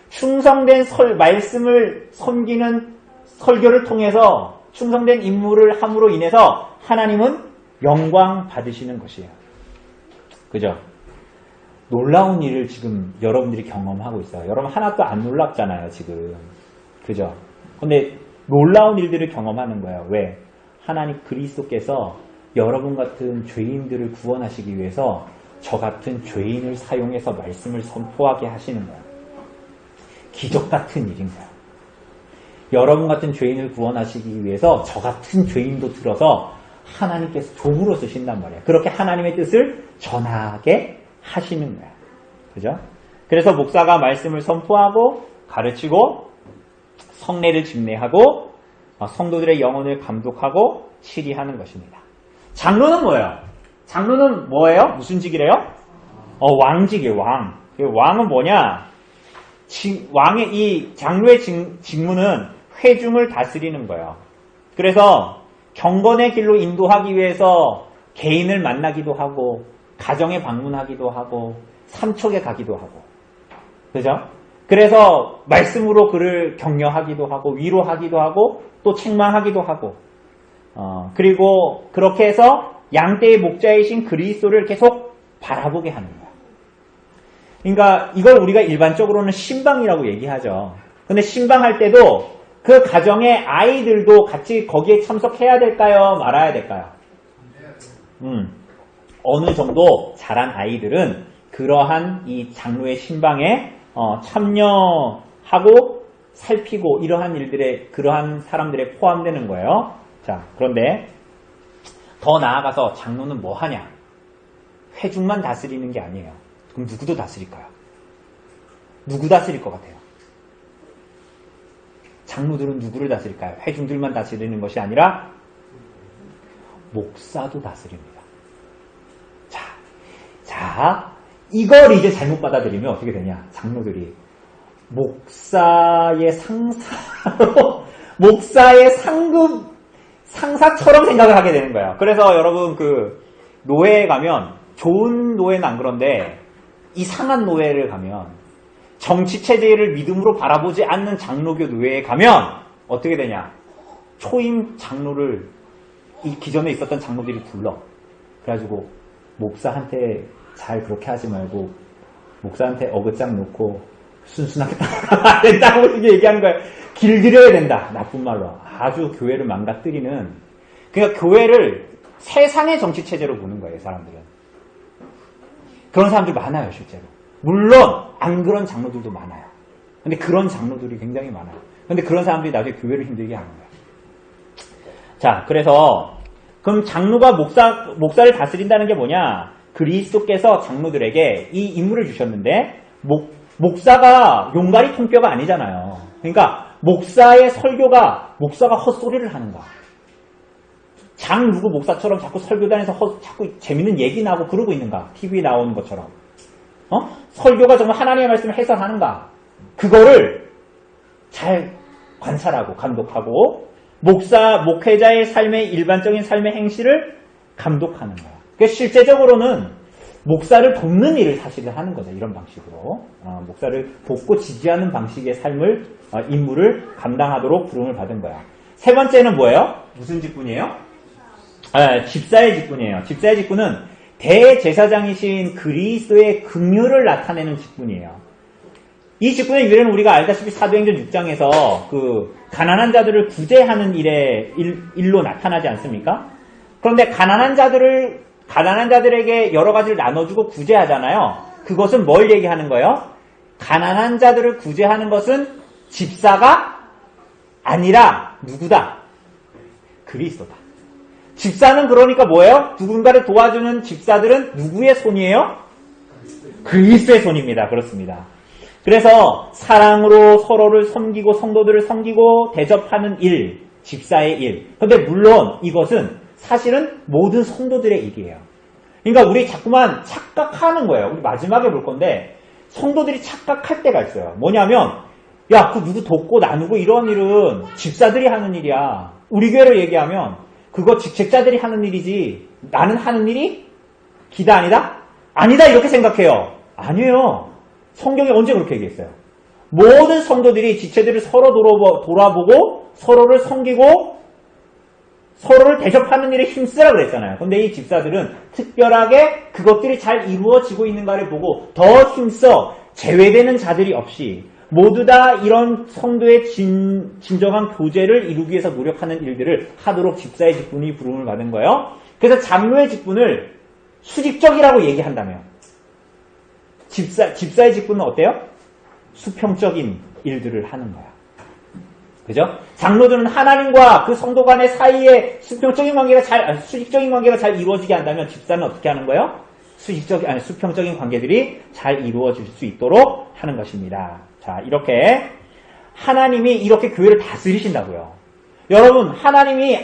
충성된 말씀을 섬기는 설교를 통해서 충성된 임무를 함으로 인해서 하나님은 영광 받으시는 것이에요. 그죠? 놀라운 일을 지금 여러분들이 경험하고 있어요. 여러분 하나도 안 놀랍잖아요, 지금. 그죠? 근데 놀라운 일들을 경험하는 거예요. 왜? 하나님 그리스도께서 여러분 같은 죄인들을 구원하시기 위해서 저 같은 죄인을 사용해서 말씀을 선포하게 하시는 거예요. 기적 같은 일인 거예요. 여러분 같은 죄인을 구원하시기 위해서 저 같은 죄인도 들어서 하나님께서 종으로 쓰신단 말이에요. 그렇게 하나님의 뜻을 전하게 하시는 거예요. 그죠? 그래서 목사가 말씀을 선포하고 가르치고 성례를 집례하고 성도들의 영혼을 감독하고 치리하는 것입니다. 장로는 뭐예요? 장로는 뭐예요? 무슨 직이래요? 왕직이에요. 왕. 왕은 뭐냐? 왕의 이 장로의 직무는 회중을 다스리는 거예요. 그래서 경건의 길로 인도하기 위해서 개인을 만나기도 하고 가정에 방문하기도 하고 삼척에 가기도 하고 그죠? 그래서 말씀으로 그를 격려하기도 하고 위로하기도 하고 또 책망하기도 하고 그리고 그렇게 해서 양떼의 목자이신 그리스도를 계속 바라보게 하는 거예요. 그러니까 이걸 우리가 일반적으로는 신방이라고 얘기하죠. 근데 신방할 때도 그 가정의 아이들도 같이 거기에 참석해야 될까요? 말아야 될까요? 어느 정도 자란 아이들은 그러한 이 장로의 신방에 참여하고 살피고 이러한 일들에 그러한 사람들에 포함되는 거예요. 자, 그런데 더 나아가서 장로는 뭐 하냐? 회중만 다스리는 게 아니에요. 그럼 누구도 다스릴까요? 누구 다스릴 것 같아요? 장로들은 누구를 다스릴까요? 회중들만 다스리는 것이 아니라 목사도 다스립니다. 자, 이걸 이제 잘못 받아들이면 어떻게 되냐? 장로들이 목사의 상사로 목사의 상사처럼 생각을 하게 되는 거예요. 그래서 여러분 그 노회에 가면 좋은 노회는 안 그런데 이상한 노회를 가면 정치체제를 믿음으로 바라보지 않는 장로교 노회에 가면 어떻게 되냐? 초임 장로를 이 기존에 있었던 장로들이 불러. 그래가지고 목사한테 잘 그렇게 하지 말고 목사한테 어긋장 놓고 순순하게 따라가면 안 된다고 이렇게 얘기하는 거예요. 길들여야 된다. 나쁜 말로. 아주 교회를 망가뜨리는. 그러니까 교회를 세상의 정치체제로 보는 거예요. 사람들은. 그런 사람들 많아요. 실제로. 물론 안 그런 장로들도 많아요. 근데 그런 장로들이 굉장히 많아요. 근데 그런 사람들이 나중에 교회를 힘들게 하는 거예요. 자, 그래서 그럼 장로가 목사를 다스린다는 게 뭐냐? 그리스도께서 장로들에게 이 임무를 주셨는데 목사가 용가리 통뼈가 아니잖아요. 그러니까 목사의 설교가 목사가 헛소리를 하는가? 장 누구 목사처럼 자꾸 설교단에서 자꾸 재밌는 얘기 나오고 그러고 있는가? TV에 나오는 것처럼. 설교가 정말 하나님의 말씀을 해석하는가? 그거를 잘 관찰하고 감독하고 목회자의 삶의 일반적인 삶의 행실을 감독하는 거야. 그러니까 실제적으로는 목사를 돕는 일을 사실은 하는 거죠. 이런 방식으로. 목사를 돕고 지지하는 방식의 삶을, 임무를 감당하도록 부름을 받은 거야. 세 번째는 뭐예요? 무슨 직분이에요? 집사의 직분이에요. 집사의 직분은 대제사장이신 그리스도의 긍휼을 나타내는 직분이에요. 이 직분의 유래는 우리가 알다시피 사도행전 6장에서 그 가난한 자들을 구제하는 일로 나타나지 않습니까? 그런데 가난한 자들에게 여러 가지를 나눠주고 구제하잖아요. 그것은 뭘 얘기하는 거예요? 가난한 자들을 구제하는 것은 집사가 아니라 누구다? 그리스도다. 집사는 그러니까 뭐예요? 누군가를 도와주는 집사들은 누구의 손이에요? 그리스도의 손입니다. 그렇습니다. 그래서 사랑으로 서로를 섬기고 성도들을 섬기고 대접하는 일, 집사의 일. 그런데 물론 이것은 사실은 모든 성도들의 일이에요. 그러니까 우리 자꾸만 착각하는 거예요. 우리 마지막에 볼 건데 성도들이 착각할 때가 있어요. 뭐냐면 야, 그 누구 돕고 나누고 이런 일은 집사들이 하는 일이야. 우리 교회로 얘기하면 그거 직책자들이 하는 일이지 나는 하는 일이 기다 아니다? 아니다 이렇게 생각해요. 아니에요. 성경이 언제 그렇게 얘기했어요? 모든 성도들이 지체들을 서로 돌아보고 서로를 섬기고 서로를 대접하는 일에 힘쓰라 그랬잖아요. 근데 이 집사들은 특별하게 그것들이 잘 이루어지고 있는가를 보고 더 힘써 제외되는 자들이 없이 모두 다 이런 성도의 진정한 교제를 이루기 위해서 노력하는 일들을 하도록 집사의 직분이 부름을 받은 거예요. 그래서 장로의 직분을 수직적이라고 얘기한다면 집사의 직분은 어때요? 수평적인 일들을 하는 거야. 그죠? 장로들은 하나님과 그 성도 간의 사이에 수직적인 관계가 잘 이루어지게 한다면 집사는 어떻게 하는 거예요? 수평적인 관계들이 잘 이루어질 수 있도록 하는 것입니다. 자, 이렇게 하나님이 이렇게 교회를 다스리신다고요. 여러분, 하나님이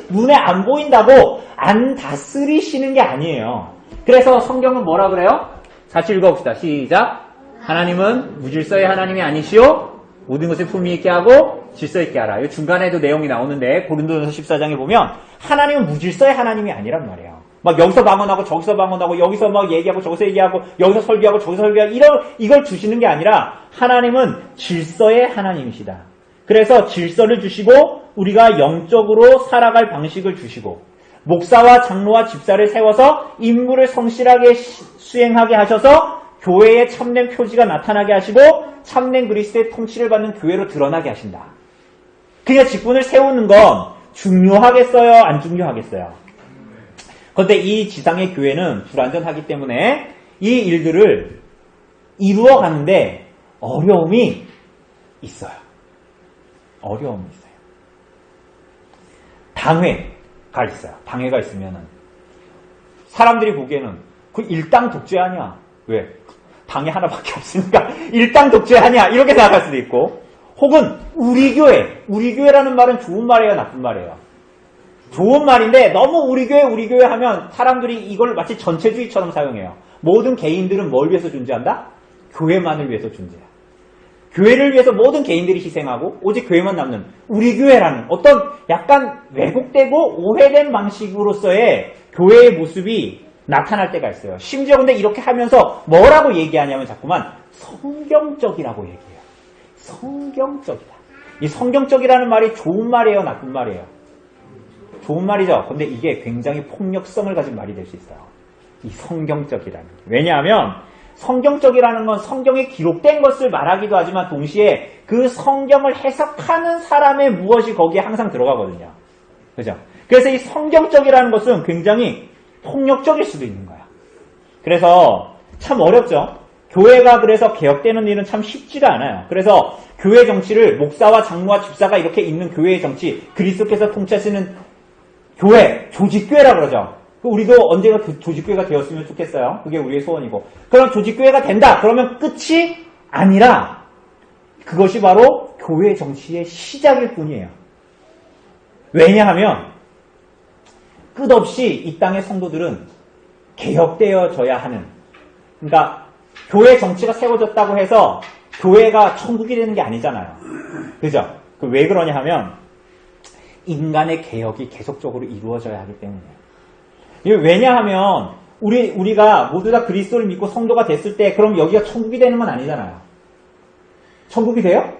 눈에 안 보인다고 안 다스리시는 게 아니에요. 그래서 성경은 뭐라 그래요? 같이 읽어봅시다. 시작. 하나님은 무질서의 하나님이 아니시오. 모든 것을 품위 있게 하고 질서 있게 하라. 이 중간에도 내용이 나오는데 고린도전서 14장에 보면 하나님은 무질서의 하나님이 아니란 말이에요. 막 여기서 방언하고 저기서 방언하고 여기서 막 얘기하고 저기서 얘기하고 여기서 설교하고 저기서 설교하고 이걸 주시는 게 아니라 하나님은 질서의 하나님이시다. 그래서 질서를 주시고 우리가 영적으로 살아갈 방식을 주시고 목사와 장로와 집사를 세워서 임무를 성실하게 수행하게 하셔서 교회의 참된 표지가 나타나게 하시고 참된 그리스도의 통치를 받는 교회로 드러나게 하신다. 그냥 직분을 세우는 건 중요하겠어요? 안 중요하겠어요? 그런데 이 지상의 교회는 불완전하기 때문에 이 일들을 이루어가는데 어려움이 있어요. 어려움이 있어요. 방해가 있어요. 방해가 있으면은 사람들이 보기에는 그 일당 독재 아니야. 왜? 방해 하나밖에 없으니까 일당 독재하냐 이렇게 생각할 수도 있고 혹은 우리 교회라는 말은 좋은 말이에요 나쁜 말이에요? 좋은 말인데 너무 우리 교회 하면 사람들이 이걸 마치 전체주의처럼 사용해요. 모든 개인들은 뭘 위해서 존재한다? 교회만을 위해서 존재해. 교회를 위해서 모든 개인들이 희생하고 오직 교회만 남는 우리 교회라는 어떤 약간 왜곡되고 오해된 방식으로서의 교회의 모습이 나타날 때가 있어요. 심지어 근데 이렇게 하면서 뭐라고 얘기하냐면 자꾸만 성경적이라고 얘기해요. 성경적이다. 이 성경적이라는 말이 좋은 말이에요? 나쁜 말이에요? 좋은 말이죠. 근데 이게 굉장히 폭력성을 가진 말이 될 수 있어요. 이 성경적이라는. 왜냐하면 성경적이라는 건 성경에 기록된 것을 말하기도 하지만 동시에 그 성경을 해석하는 사람의 무엇이 거기에 항상 들어가거든요. 그죠? 그래서 이 성경적이라는 것은 굉장히 폭력적일 수도 있는 거야. 그래서 참 어렵죠. 교회가 그래서 개혁되는 일은 참 쉽지가 않아요. 그래서 교회 정치를 목사와 장로와 집사가 이렇게 있는 교회의 정치, 그리스도께서 통치하시는 교회, 조직교회라 그러죠. 우리도 언제가 조직교회가 되었으면 좋겠어요. 그게 우리의 소원이고. 그럼 조직교회가 된다. 그러면 끝이 아니라 그것이 바로 교회 정치의 시작일 뿐이에요. 왜냐하면 끝없이 이 땅의 성도들은 개혁되어져야 하는, 그러니까 교회 정치가 세워졌다고 해서 교회가 천국이 되는 게 아니잖아요. 그죠? 왜 그러냐 하면 인간의 개혁이 계속적으로 이루어져야 하기 때문이에요. 왜냐하면 우리가 모두 다 그리스도를 믿고 성도가 됐을 때 그럼 여기가 천국이 되는 건 아니잖아요. 천국이 돼요?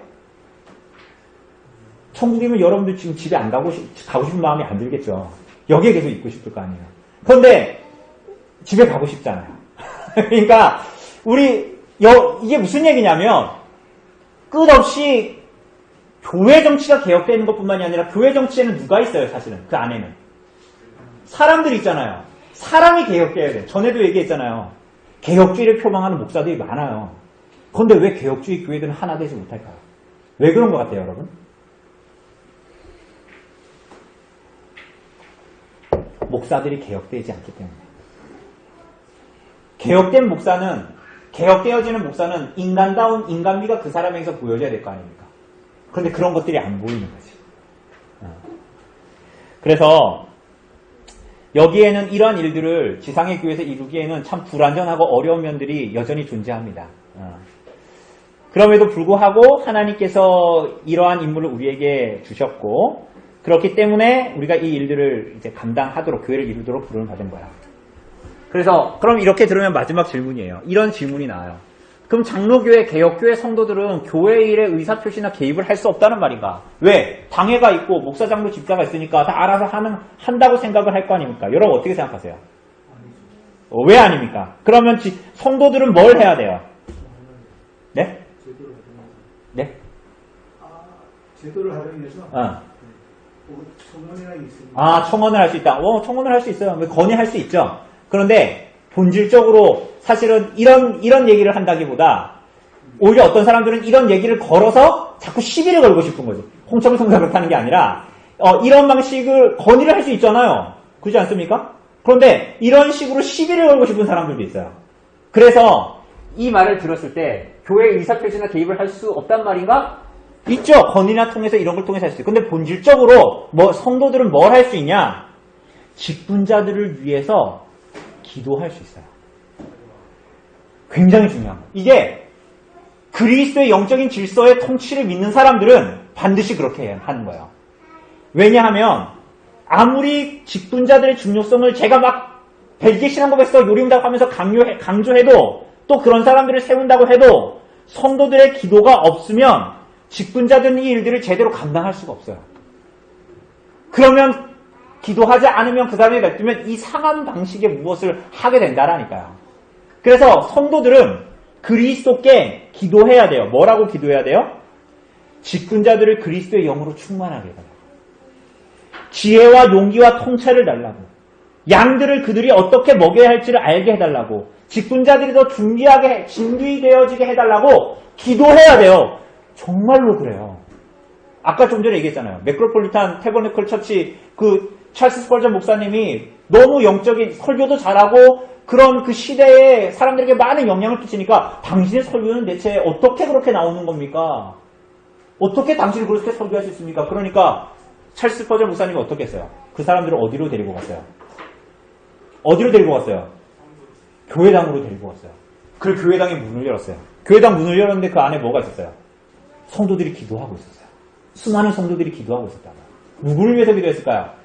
천국이면 여러분들 지금 집에 안 가고 싶은 마음이 안 들겠죠. 여기에 계속 있고 싶을 거 아니에요. 그런데 집에 가고 싶잖아요. 그러니까 이게 무슨 얘기냐면 끝없이 교회 정치가 개혁되는 것뿐만이 아니라 교회 정치에는 누가 있어요, 사실은. 그 안에는. 사람들이 있잖아요. 사람이 개혁돼야 돼. 전에도 얘기했잖아요. 개혁주의를 표방하는 목사들이 많아요. 그런데 왜 개혁주의 교회들은 하나 되지 못할까요? 왜 그런 것 같아요, 여러분? 목사들이 개혁되지 않기 때문에. 개혁되어지는 목사는 인간다운 인간미가 그 사람에게서 보여져야 될 거 아닙니까? 그런데 그런 것들이 안 보이는 거지. 그래서 여기에는 이러한 일들을 지상의 교회에서 이루기에는 참 불완전하고 어려운 면들이 여전히 존재합니다. 그럼에도 불구하고 하나님께서 이러한 임무를 우리에게 주셨고 그렇기 때문에 우리가 이 일들을 이제 감당하도록 교회를 이루도록 부름을 받은 거야. 그래서 그럼 이렇게 들으면 마지막 질문이에요. 이런 질문이 나와요. 그럼 장로교회, 개혁교회 성도들은 교회 일에 의사표시나 개입을 할 수 없다는 말인가? 왜? 당회가 있고 목사, 장로, 집사가 있으니까 다 알아서 한다고 생각을 할 거 아닙니까? 여러분 어떻게 생각하세요? 왜 아닙니까? 그러면 성도들은 뭘 해야 돼요? 네? 네? 제도를 하기 위해서 청원이나 있습니다. 청원을 할 수 있다. 청원을 할 수 있어요. 건의할 수 있죠. 그런데 본질적으로 사실은 이런 얘기를 한다기보다 오히려 어떤 사람들은 이런 얘기를 걸어서 자꾸 시비를 걸고 싶은 거지. 홍천 성사가 그렇다는 게 아니라 이런 방식을 건의를 할 수 있잖아요. 그렇지 않습니까? 그런데 이런 식으로 시비를 걸고 싶은 사람들도 있어요. 그래서 이 말을 들었을 때 교회 의사표시나 개입을 할 수 없단 말인가? 있죠. 건의나 통해서 이런 걸 통해서 할 수 있어요. 근데 본질적으로 성도들은 뭘 할 수 있냐? 직분자들을 위해서 기도할 수 있어요. 굉장히 중요한 거예요. 이게 그리스도의 영적인 질서의 통치를 믿는 사람들은 반드시 그렇게 하는 거예요. 왜냐하면 아무리 직분자들의 중요성을 제가 막 벨기에 신앙법에서 요리운다고 하면서 강조해도 또 그런 사람들을 세운다고 해도 성도들의 기도가 없으면 직분자들은 이 일들을 제대로 감당할 수가 없어요. 그러면 기도하지 않으면 그 사람이 냅두면 이상한 방식의 무엇을 하게 된다라니까요. 그래서 성도들은 그리스도께 기도해야 돼요. 뭐라고 기도해야 돼요? 직분자들을 그리스도의 영으로 충만하게 해달라고. 지혜와 용기와 통찰을 달라고. 양들을 그들이 어떻게 먹여야 할지를 알게 해달라고. 직분자들이 더 준비되어지게 해달라고 기도해야 돼요. 정말로 그래요. 아까 좀 전에 얘기했잖아요. 매크로폴리탄 태버너클 처치 찰스 스펄전 목사님이 너무 영적인 설교도 잘하고 그런 그 시대에 사람들에게 많은 영향을 끼치니까 당신의 설교는 대체 어떻게 그렇게 나오는 겁니까? 어떻게 당신이 그렇게 설교할 수 있습니까? 그러니까 찰스 스펄전 목사님이 어떻게 했어요? 그 사람들을 어디로 데리고 갔어요? 어디로 데리고 갔어요? 교회당으로 데리고 갔어요. 그 교회당의 문을 열었어요. 교회당 문을 열었는데 그 안에 뭐가 있었어요? 성도들이 기도하고 있었어요. 수많은 성도들이 기도하고 있었다고. 누구를 위해서 기도했을까요?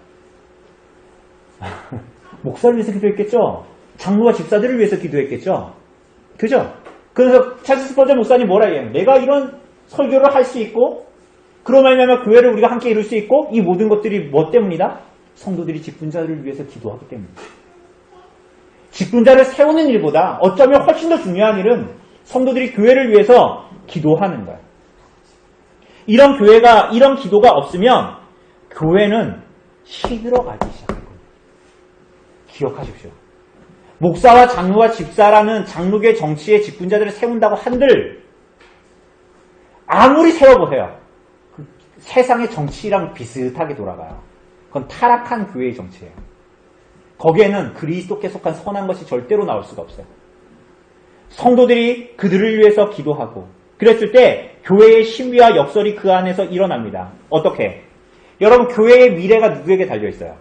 목사를 위해서 기도했겠죠? 장로와 집사들을 위해서 기도했겠죠? 그죠? 그래서 찰스 스펄전 목사님 뭐라 해요? 내가 이런 설교를 할 수 있고 그로 말미암아 교회를 우리가 함께 이룰 수 있고 이 모든 것들이 뭐 때문이다? 성도들이 직분자를 위해서 기도하기 때문이다. 직분자를 세우는 일보다 어쩌면 훨씬 더 중요한 일은 성도들이 교회를 위해서 기도하는 거예요. 이런 기도가 없으면 교회는 시들어가기 시작합니다. 기억하십시오. 목사와 장로와 집사라는 장로교회 정치의 직분자들을 세운다고 한들 아무리 세워보세요. 세상의 정치랑 비슷하게 돌아가요. 그건 타락한 교회의 정치예요. 거기에는 그리스도께 속한 선한 것이 절대로 나올 수가 없어요. 성도들이 그들을 위해서 기도하고 그랬을 때 교회의 신비와 역설이 그 안에서 일어납니다. 어떻게? 여러분, 교회의 미래가 누구에게 달려있어요?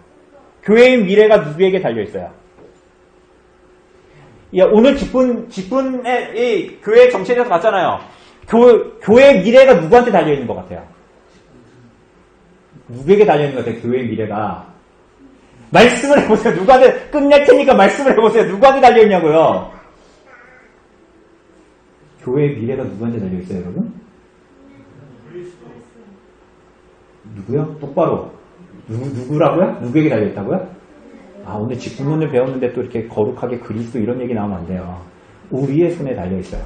교회의 미래가 누구에게 달려있어요? 오늘 직분의 이 교회 정치에 대해서 봤잖아요. 교회의 미래가 누구한테 달려있는 것 같아요? 누구에게 달려있는 것 같아요? 교회의 미래가. 말씀을 해보세요. 누구한테, 끝낼 테니까 말씀을 해보세요. 누구한테 달려있냐고요? 교회의 미래가 누구한테 달려있어요, 여러분? 누구요? 똑바로. 누구라고요? 누구에게 달려있다고요? 오늘 직분론을 배웠는데 또 이렇게 거룩하게 그리스도 이런 얘기 나오면 안 돼요. 우리의 손에 달려있어요.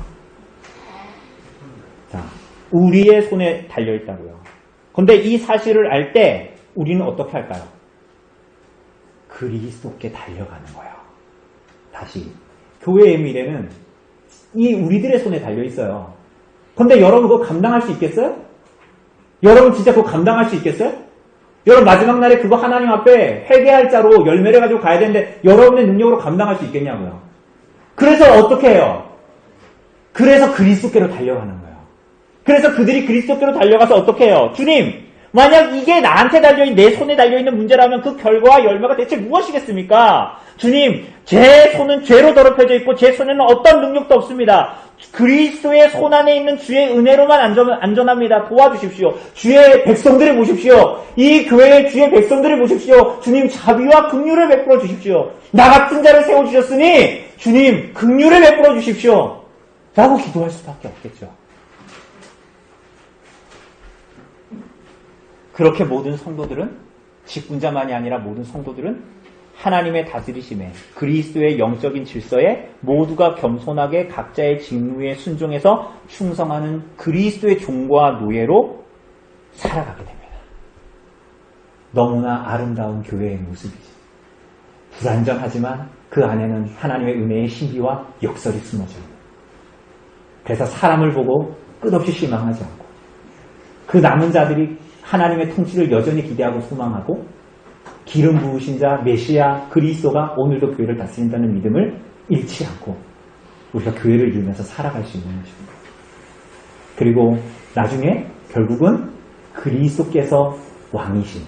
자, 우리의 손에 달려있다고요. 근데 이 사실을 알 때 우리는 어떻게 할까요? 그리스도께 달려가는 거예요. 다시. 교회의 미래는 이 우리들의 손에 달려있어요. 근데 여러분 그거 감당할 수 있겠어요? 여러분 진짜 그거 감당할 수 있겠어요? 여러분 마지막 날에 그거 하나님 앞에 회개할 자로 열매를 가지고 가야 되는데 여러분의 능력으로 감당할 수 있겠냐고요. 그래서 어떻게 해요? 그래서 그리스도께로 달려가는 거예요. 그래서 그들이 그리스도께로 달려가서 어떻게 해요? 주님, 만약 이게 나한테 달려있는, 내 손에 달려있는 문제라면 그 결과와 열매가 대체 무엇이겠습니까? 주님, 제 손은 죄로 더럽혀져 있고 제 손에는 어떤 능력도 없습니다. 그리스도의 손 안에 있는 주의 은혜로만 안전합니다. 도와주십시오. 주의 백성들을 보십시오. 이 교회의 주의 백성들을 보십시오. 주님, 자비와 긍휼을 베풀어 주십시오. 나 같은 자를 세워주셨으니 주님, 긍휼을 베풀어 주십시오. 라고 기도할 수밖에 없겠죠. 그렇게 모든 성도들은, 직분자만이 아니라 모든 성도들은 하나님의 다스리심에, 그리스도의 영적인 질서에 모두가 겸손하게 각자의 직무에 순종해서 충성하는 그리스도의 종과 노예로 살아가게 됩니다. 너무나 아름다운 교회의 모습이지. 불완전하지만 그 안에는 하나님의 은혜의 신비와 역설이 숨어져 있는. 그래서 사람을 보고 끝없이 실망하지 않고 그 남은 자들이 하나님의 통치를 여전히 기대하고 소망하고 기름 부으신 자 메시아 그리스도가 오늘도 교회를 다스린다는 믿음을 잃지 않고 우리가 교회를 이루면서 살아갈 수 있는 것입니다. 그리고 나중에 결국은 그리스도께서 왕이신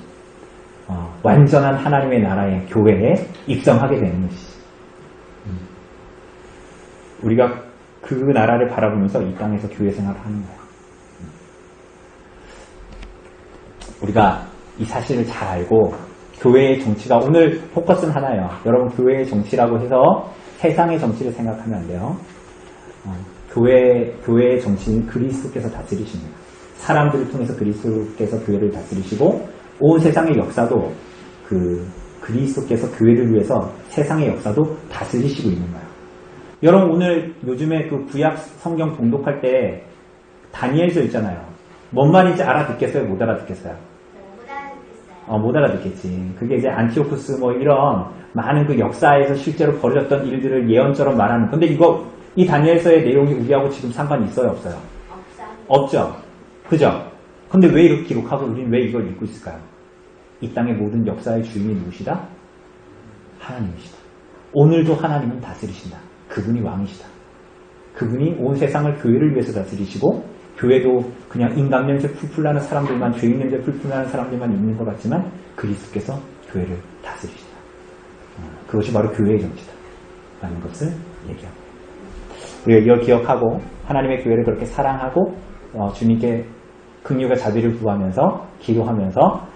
완전한 하나님의 나라의 교회에 입성하게 되는 것이지. 우리가 그 나라를 바라보면서 이 땅에서 교회 생활을 하는 거예요. 우리가 이 사실을 잘 알고 교회의 정치가 오늘 포커스는 하나예요. 여러분 교회의 정치라고 해서 세상의 정치를 생각하면 안 돼요. 교회의 정치는 그리스도께서 다스리십니다. 사람들을 통해서 그리스도께서 교회를 다스리시고 온 세상의 역사도 그 그리스도께서 교회를 위해서 세상의 역사도 다스리시고 있는 거예요. 여러분 오늘 요즘에 그 구약 성경 봉독할 때 다니엘서 있잖아요. 뭔 말인지 알아듣겠어요? 못 알아듣겠어요? 못 알아듣겠지. 그게 이제 안티오쿠스 뭐 이런 많은 그 역사에서 실제로 벌어졌던 일들을 예언처럼 말하는. 근데 이 다니엘서의 내용이 우리하고 지금 상관이 있어요? 없어요? 없죠. 그죠? 근데 왜 이렇게 기록하고 우리는 왜 이걸 읽고 있을까요? 이 땅의 모든 역사의 주인이 누구시다? 하나님이시다. 오늘도 하나님은 다스리신다. 그분이 왕이시다. 그분이 온 세상을 교회를 위해서 다스리시고 교회도 그냥 인간 냄새 풀풀 나는 사람들만, 죄인 냄새 풀풀 나는 사람들만 있는 것 같지만 그리스도께서 교회를 다스리시다. 그것이 바로 교회의 정치다. 라는 것을 얘기합니다. 우리가 이걸 기억하고 하나님의 교회를 그렇게 사랑하고 주님께 긍휼과 자비를 구하면서 기도하면서